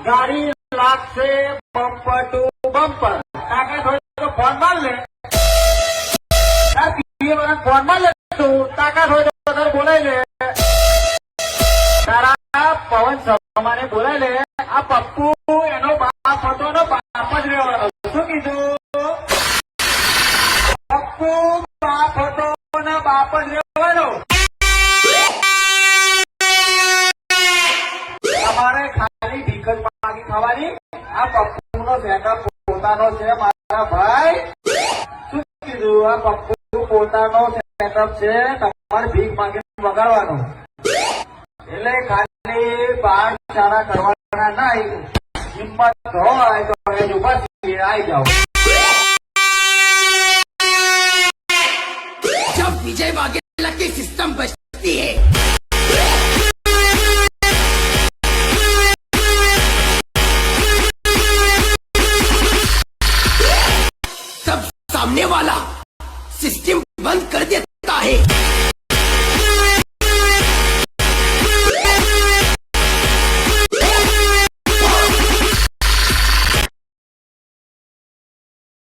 गाड़ी लागશે bumper to bumper ताकत હોય તો ફોન માર લે ફોન માર લે તું તાકાત હોય તો તારે બોલાય લે તારા પવન શર્માને બોલાય લે આ પપ્પુ એનો બાપ હતો ને બાપ જ રહેવાનો શું કીધું પપ્પુ બાપ હતો ને બાપ જ રહેવાનો તમારે ખાલી ભીખ જ માગી ખાવાની આ પપ્પુનો સેટઅપ પોતાનો છે મારા ભાઈ શું કીધું આ પપ્પુ પોતાનો સેટઅપ છે તમારે ભીખ માગીને વગાડવાનો એટલે ખાલી બાર સારા કરવાના નહીં હિંમત હોય તો હવે ઉભા છીએ આવી જાઓ जब विजय वाघेला की सिस्टम बचती है तब सामने वाला सिस्टम बंद कर देता है।